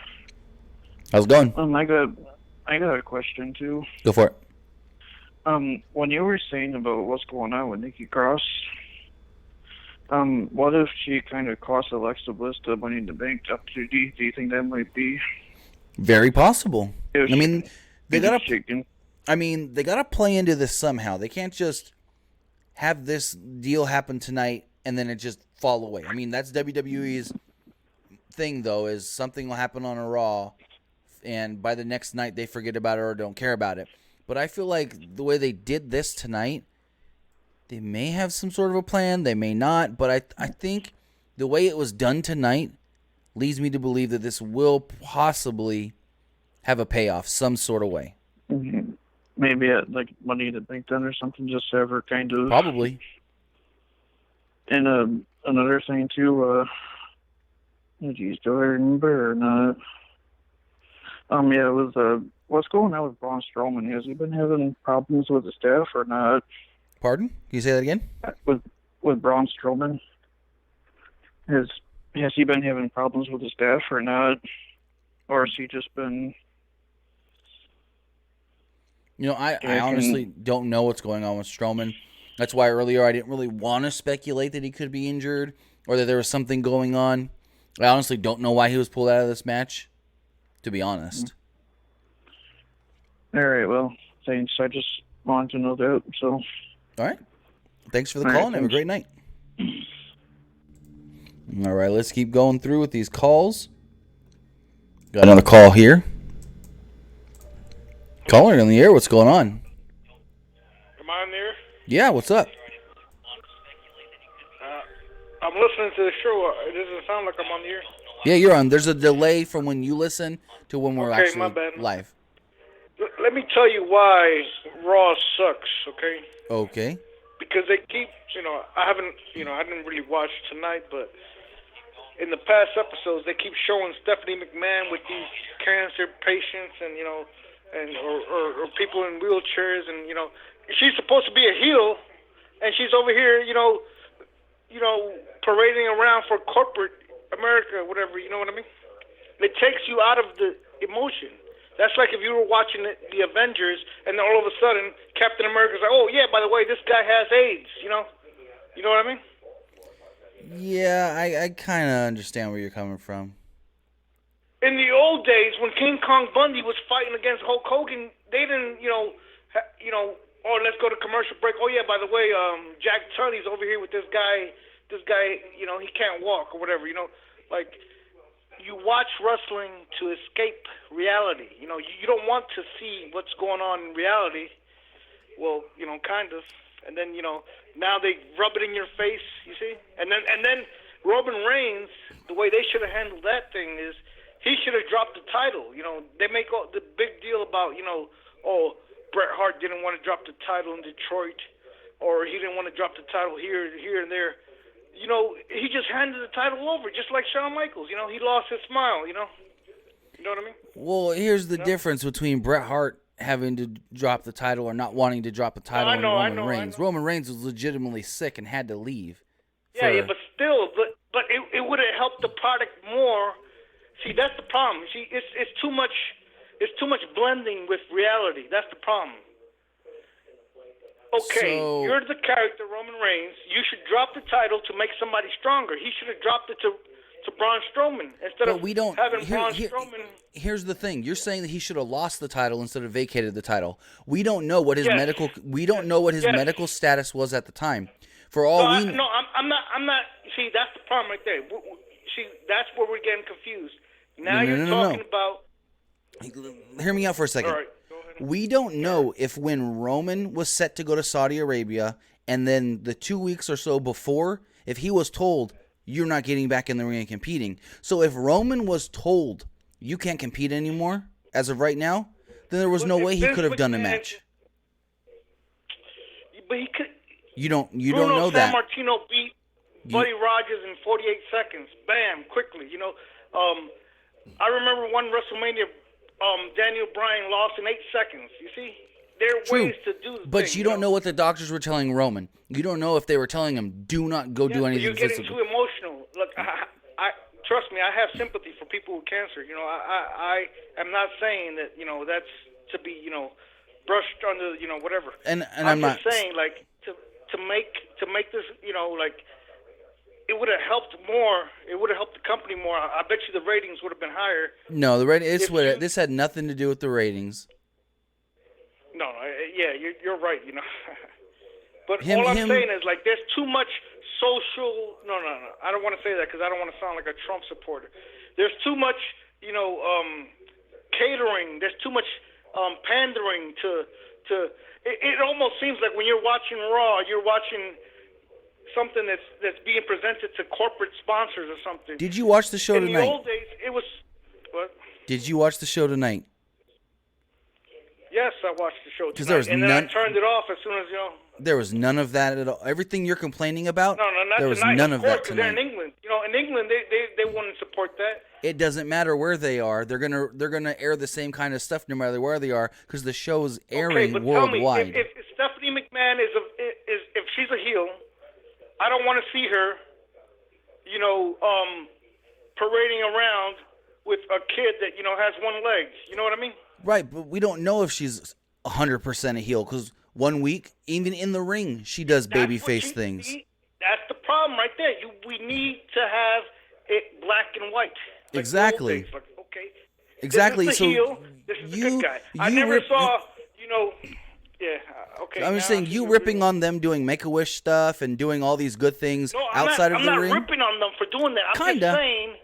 How's it going? I got a question, too. Go for it. When you were saying about what's going on with Nikki Cross, what if she kind of cost Alexa Bliss the Money in the Bank opportunity? Do you think that might be? Very possible. They gotta play into this somehow. They can't just have this deal happen tonight and then it just fall away. I mean, that's WWE's thing, though, is something will happen on a Raw, and by the next night they forget about it or don't care about it. But I feel like the way they did this tonight, they may have some sort of a plan. They may not. But I think the way it was done tonight leads me to believe that this will possibly have a payoff some sort of way. Mm-hmm. Maybe at Money in the Bank then or something, just to have her kind of... Probably. And another thing, too, do I remember or not? It was, what's going on with Braun Strowman? Has he been having problems with the staff or not? Pardon? Can you say that again? With Braun Strowman? Has he been having problems with the staff or not? or has he just been? I honestly don't know what's going on with Strowman. That's why earlier I didn't really want to speculate that he could be injured or that there was something going on. I honestly don't know why he was pulled out of this match, to be honest. All right, well, thanks. I just wanted to know that, so. All right. Thanks for the All call right, and have a thanks. great night. All right, let's keep going through with these calls. Got another call here. Caller in the air, what's going on? Am I on there? Yeah, what's up? I'm listening to the show. It doesn't sound like I'm on the air. Yeah, you're on. There's a delay from when you listen to when we're Okay, my actually bad. live. Let me tell you why Raw sucks, okay? Okay. Because they keep, I didn't really watch tonight, but in the past episodes, they keep showing Stephanie McMahon with these cancer patients and, or people in wheelchairs and, she's supposed to be a heel and she's over here, parading around for corporate America, whatever, you know what I mean? It takes you out of the emotion. That's like if you were watching the Avengers and then all of a sudden Captain America's like, oh, yeah, by the way, this guy has AIDS, You know what I mean? Yeah, I kind of understand where you're coming from. In the old days, when King Kong Bundy was fighting against Hulk Hogan, they didn't, oh, let's go to commercial break. Oh, yeah, by the way, Jack Tunney's over here with this guy, he can't walk or whatever, like, you watch wrestling to escape reality. You don't want to see what's going on in reality. Well, kind of. And then, now they rub it in your face, you see? And then Roman Reigns, the way they should have handled that thing is he should have dropped the title. They make all the big deal about, Bret Hart didn't want to drop the title in Detroit, or he didn't want to drop the title here and there. He just handed the title over, just like Shawn Michaels. He lost his smile, You know what I mean? Well, here's the difference between Bret Hart having to drop the title or not wanting to drop the title and Roman Reigns. Roman Reigns was legitimately sick and had to leave. Yeah, but still, but it would have helped the product more. See, that's the problem. See, it's too much blending with reality. That's the problem. Okay, So, you're the character, Roman Reigns. You should drop the title to make somebody stronger. He should have dropped it to Braun Strowman instead of having Braun Strowman. Here's the thing: you're saying that he should have lost the title instead of vacated the title. We don't know what his medical. We don't know what his medical status was at the time. For all we know, I'm not. See, that's the problem right there. See, that's where we're getting confused. Now you're talking about. Hear me out for a second. All right, go ahead. We don't know if when Roman was set to go to Saudi Arabia and then the 2 weeks or so before, if he was told, you're not getting back in the ring and competing. So if Roman was told, you can't compete anymore as of right now, then there was no way he could have done a match. But he could. You don't know Bruno that. Sammartino beat Buddy Rogers in 48 seconds. Bam, quickly. I remember one WrestleMania, Daniel Bryan lost in 8 seconds. You see? There are True. ways to do the But thing, you don't know what the doctors were telling Roman. You don't know if they were telling him, do not go do anything You're getting physical. too emotional. Look, I trust me, I have sympathy for people with cancer. I am not saying that, that's to be, brushed under, whatever. And I'm not just saying, like, to make this, like, it would have helped more. It would have helped the company more. I bet you the ratings would have been higher. No, the ratings. This had nothing to do with the ratings. No, yeah, you're right. But all I'm saying is, like, there's too much social. No. I don't want to say that because I don't want to sound like a Trump supporter. There's too much, catering. There's too much pandering to. It almost seems like when you're watching Raw, you're watching something that's being presented to corporate sponsors or something. Did you watch the show tonight? In the old days, it was what? Did you watch the show tonight? Yes, I watched the show tonight, there was and then I turned it off as soon as There was none of that at all. Everything you're complaining about. No, not there was tonight. none of that tonight. They're in England. In England, they wouldn't support that. It doesn't matter where they are. They're gonna air the same kind of stuff no matter where they are because the show is airing but worldwide. Tell me, if Stephanie McMahon is if she's a heel, I don't want to see her, parading around with a kid that, you know, has one leg. You know what I mean? Right, but we don't know if she's 100% a heel because 1 week, even in the ring, she does babyface things. That's the problem right there. We need to have it black and white. Like exactly. Like, okay. Exactly. This is the heel. This is the good guy. I never saw, you know. Yeah. Okay. I'm just saying, you ripping on them doing Make-A-Wish stuff and doing all these good things outside of the ring. I'm not ripping on them for doing that. I'm just saying.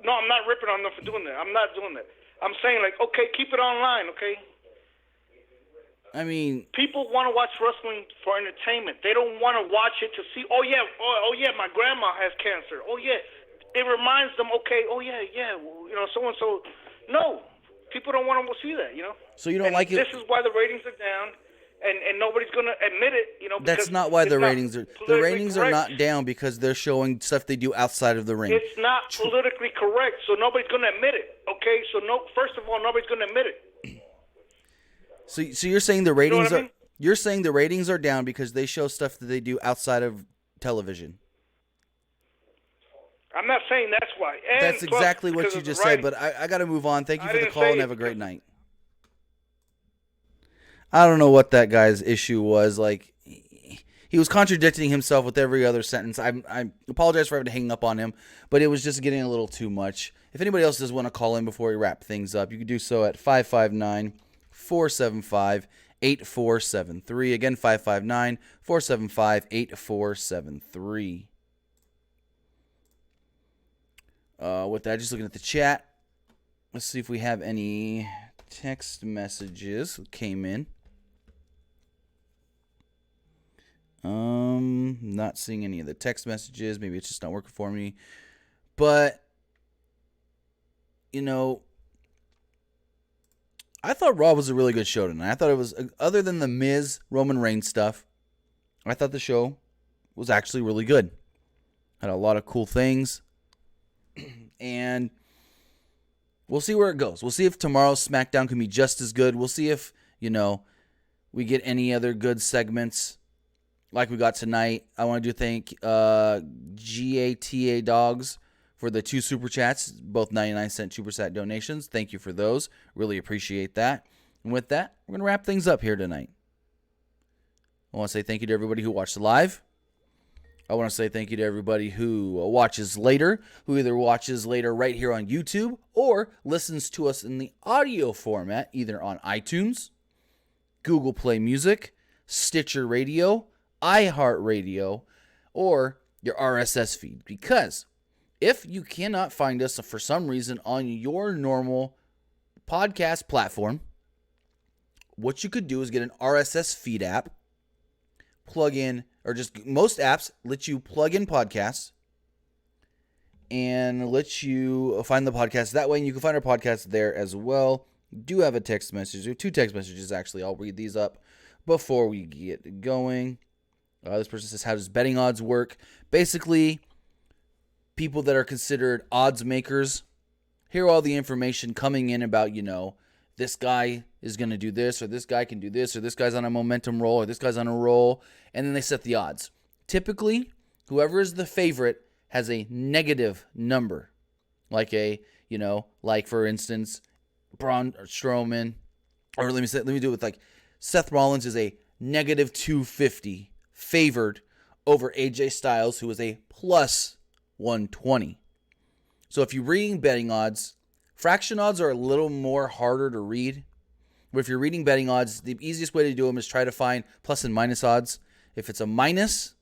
No, I'm not ripping on them for doing that. I'm not doing that. I'm saying, like, okay, keep it online, okay? I mean, people want to watch wrestling for entertainment. They don't want to watch it to see, oh yeah, my grandma has cancer. Oh yeah, it reminds them, okay, oh yeah, you know, so and so. No, people don't want to see that, you know. So you don't like it. This is why the ratings are down, and nobody's gonna admit it, you know. That's not why the ratings are. The ratings are not down because they're showing stuff they do outside of the ring. It's not politically correct, so nobody's gonna admit it. Okay, so first of all, nobody's gonna admit it. So you're saying the ratings I mean? You're saying the ratings are down because they show stuff that they do outside of television. I'm not saying that's why. And that's exactly what you just said, but I got to move on. Thank you for the call and have a great night. I don't know what that guy's issue was. Like, he was contradicting himself with every other sentence. I apologize for having to hang up on him, but it was just getting a little too much. If anybody else does want to call in before we wrap things up, you can do so at 559-475-8473. Again, 559-475-8473. With that, just looking at the chat. Let's see if we have any text messages that came in. Not seeing any of the text messages. Maybe it's just not working for me. But, you know, I thought Raw was a really good show tonight. I thought it was, other than the Miz, Roman Reigns stuff, I thought the show was actually really good. Had a lot of cool things. And we'll see where it goes. We'll see if tomorrow's SmackDown can be just as good. We'll see if, you know, we get any other good segments like we got tonight. I want to thank GATA Dogs for the 2 Super Chats, both 99-cent Super Chat donations. Thank you for those. Really appreciate that. And with that, we're going to wrap things up here tonight. I want to say thank you to everybody who watched live. I want to say thank you to everybody who watches later, who either watches later right here on YouTube or listens to us in the audio format, either on iTunes, Google Play Music, Stitcher Radio, iHeartRadio, or your RSS feed. Because if you cannot find us for some reason on your normal podcast platform, what you could do is get an RSS feed app, plug in, or just most apps let you plug in podcasts and let you find the podcast that way. And you can find our podcast there as well. Do have a text message, or 2 text messages actually. I'll read these up before we get going. This person says, how does betting odds work? Basically, people that are considered odds makers hear all the information coming in about, you know, this guy is going to do this, or this guy can do this, or this guy's on a momentum roll, or this guy's on a roll, and then they set the odds. Typically, whoever is the favorite has a negative number. Like for instance, Braun or Strowman, or let me do it with like Seth Rollins is a negative 250 favored over AJ Styles, who is a plus 120. So if you're reading betting odds, fraction odds are a little more harder to read. But if you're reading betting odds, the easiest way to do them is try to find plus and minus odds. If it's a minus,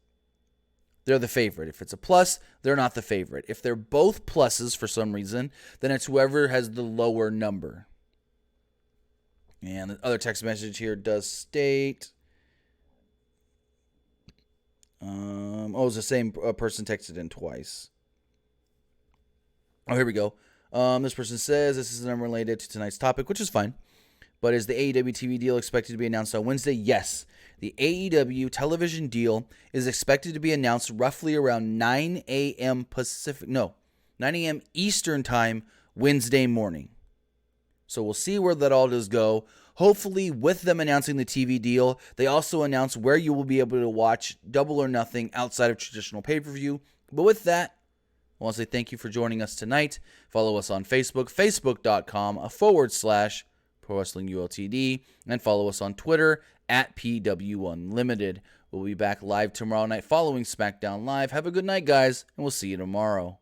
they're the favorite. If it's a plus, they're not the favorite. If they're both pluses for some reason, then it's whoever has the lower number. And the other text message here does state... it's the same person texted in twice. Oh, here we go. This person says this is unrelated to tonight's topic, which is fine. But is the AEW TV deal expected to be announced on Wednesday? Yes. The AEW television deal is expected to be announced roughly around 9 a.m. 9 a.m. Eastern time Wednesday morning. So we'll see where that all does go. Hopefully, with them announcing the TV deal, they also announce where you will be able to watch Double or Nothing outside of traditional pay-per-view. But with that, I want to say thank you for joining us tonight. Follow us on Facebook, facebook.com/Pro Wrestling ULTD, and follow us on Twitter at PW Unlimited. We'll be back live tomorrow night following SmackDown Live. Have a good night, guys, and we'll see you tomorrow.